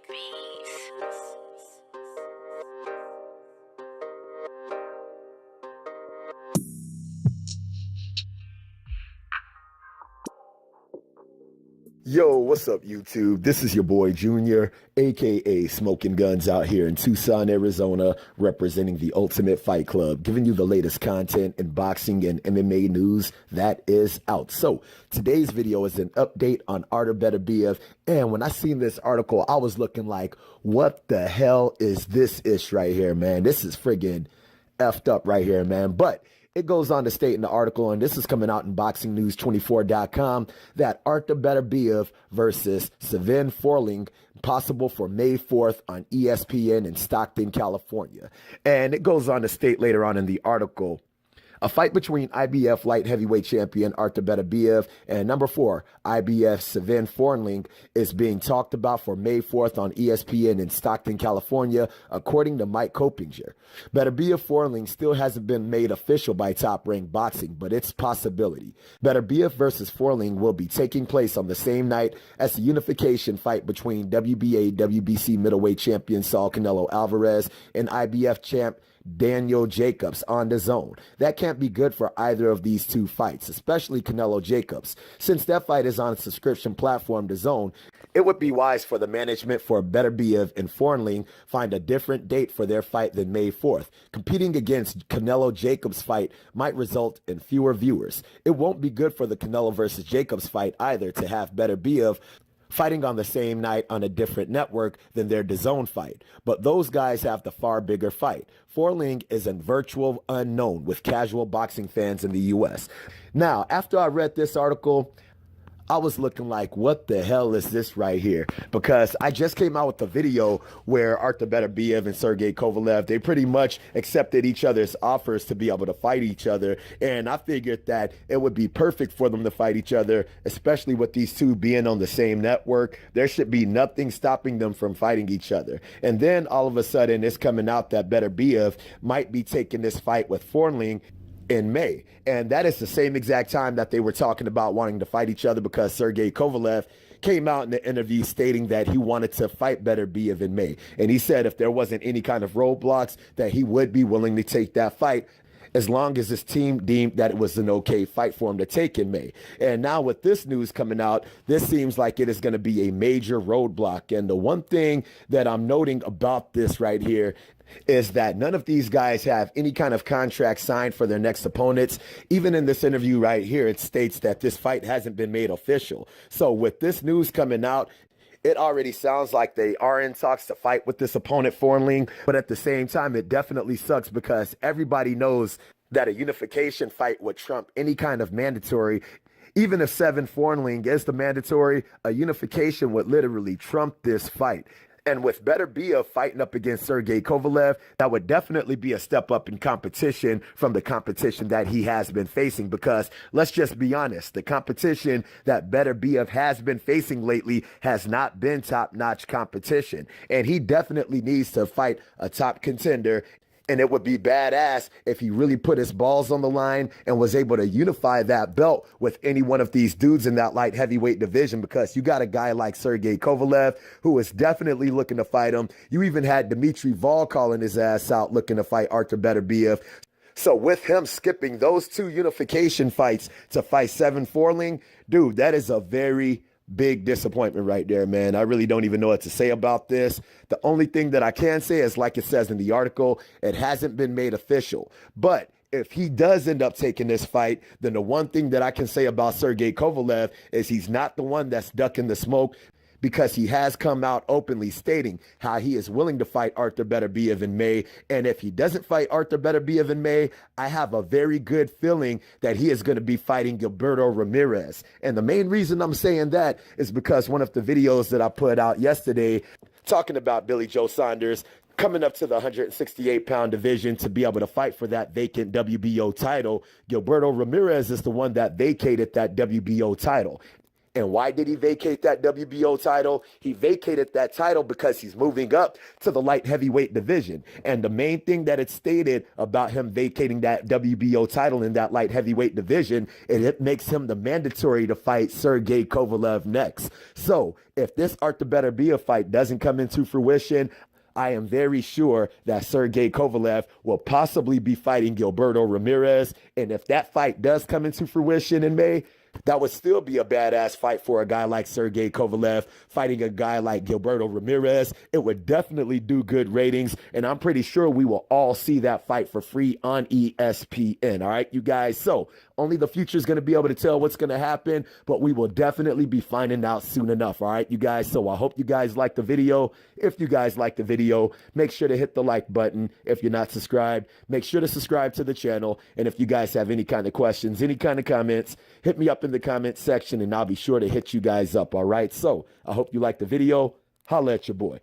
Beterbiev. Yo, what's up, YouTube? This is your boy Junior, aka Smoking Guns, out here in Tucson, Arizona, representing the Ultimate Fight Club, giving you the latest content in boxing and MMA news that is out. So today's video is an update on ARTUR BETERBIEV, and when I seen this article, I was looking like, what the hell is this ish right here, man? This is friggin' effed up right here, man. But it goes on to state in the article, and this is coming out in BoxingNews24.com, that ARTUR BETERBIEV versus SVEN FORNLING possible for May 4th on ESPN in Stockton, California. And it goes on to state later on in the article, a fight between IBF light heavyweight champion ARTUR BETERBIEV and number 4 IBF SVEN FORNLING is being talked about for May 4th on ESPN in Stockton, California, according to Mike Coppinger. BETERBIEV FORNLING still hasn't been made official by Top Rank Boxing, but it's a possibility. BETERBIEV versus FORNLING will be taking place on the same night as the unification fight between WBA WBC middleweight champion Saul Canelo Alvarez and IBF champ Daniel Jacobs on DAZN. That can't be good for either of these two fights, especially Canelo Jacobs. Since that fight is on a subscription platform DAZN, it would be wise for the management for BETERBIEV and FORNLING find a different date for their fight than May 4th. Competing against Canelo Jacobs fight might result in fewer viewers. It won't be good for the Canelo versus Jacobs fight either to have BETERBIEV fighting on the same night on a different network than their DAZN fight. But those guys have the far bigger fight. FORNLING is a virtual unknown with casual boxing fans in the U.S. Now, after I read this article, I was looking like, what the hell is this right here? Because I just came out with a video where ARTUR BETERBIEV and Sergey Kovalev, they pretty much accepted each other's offers to be able to fight each other. And I figured that it would be perfect for them to fight each other, especially with these two being on the same network. There should be nothing stopping them from fighting each other. And then all of a sudden it's coming out that BETERBIEV might be taking this fight with FORNLING in May. And that is the same exact time that they were talking about wanting to fight each other, because Sergey Kovalev came out in the interview stating that he wanted to fight BETERBIEV in May. And he said if there wasn't any kind of roadblocks, that he would be willing to take that fight as long as his team deemed that it was an okay fight for him to take in May. And now with this news coming out, this seems like it is going to be a major roadblock. And the one thing that I'm noting about this right here is that none of these guys have any kind of contract signed for their next opponents. Even in this interview right here, it states that this fight hasn't been made official. So with this news coming out, it already sounds like they are in talks to fight with this opponent, FORNLING, but at the same time, it definitely sucks because everybody knows that a unification fight would trump any kind of mandatory. Even if SVEN FORNLING is the mandatory, a unification would literally trump this fight. And with BETERBIEV fighting up against Sergey Kovalev, that would definitely be a step up in competition from the competition that he has been facing. Because let's just be honest, the competition that BETERBIEV has been facing lately has not been top-notch competition. And he definitely needs to fight a top contender. And it would be badass if he really put his balls on the line and was able to unify that belt with any one of these dudes in that light heavyweight division, because you got a guy like Sergey Kovalev who is definitely looking to fight him. You even had Dmitry Vol calling his ass out looking to fight ARTUR BETERBIEV. So with him skipping those two unification fights to fight SVEN FORNLING, dude, that is a very big disappointment right there, man. I really don't even know what to say about this. The only thing that I can say is, like it says in the article, it hasn't been made official. But if he does end up taking this fight, then the one thing that I can say about Sergey Kovalev is he's not the one that's ducking the smoke, because he has come out openly stating how he is willing to fight ARTUR BETERBIEV in May. And if he doesn't fight ARTUR BETERBIEV in May, I have a very good feeling that he is going to be fighting Gilberto Ramirez. And the main reason I'm saying that is because one of the videos that I put out yesterday talking about Billy Joe Saunders coming up to the 168-pound division to be able to fight for that vacant WBO title. Gilberto Ramirez is the one that vacated that WBO title. And why did he vacate that WBO title? He vacated that title because he's moving up to the light heavyweight division. And the main thing that it stated about him vacating that WBO title in that light heavyweight division, it makes him the mandatory to fight Sergey Kovalev next. So if this ARTUR BETERBIEV fight doesn't come into fruition, I am very sure that Sergey Kovalev will possibly be fighting Gilberto Ramirez. And if that fight does come into fruition in May, that would still be a badass fight for a guy like Sergey Kovalev fighting a guy like Gilberto Ramirez. It would definitely do good ratings, and I'm pretty sure we will all see that fight for free on ESPN. All right, you guys? So only the future is going to be able to tell what's going to happen, but we will definitely be finding out soon enough. All right, you guys? So I hope you guys like the video. If you guys like the video, make sure to hit the like button. If you're not subscribed, make sure to subscribe to the channel. And if you guys have any kind of questions, any kind of comments, hit me up in the comment section and I'll be sure to hit you guys up. All right. So I hope you like the video. Holla at your boy.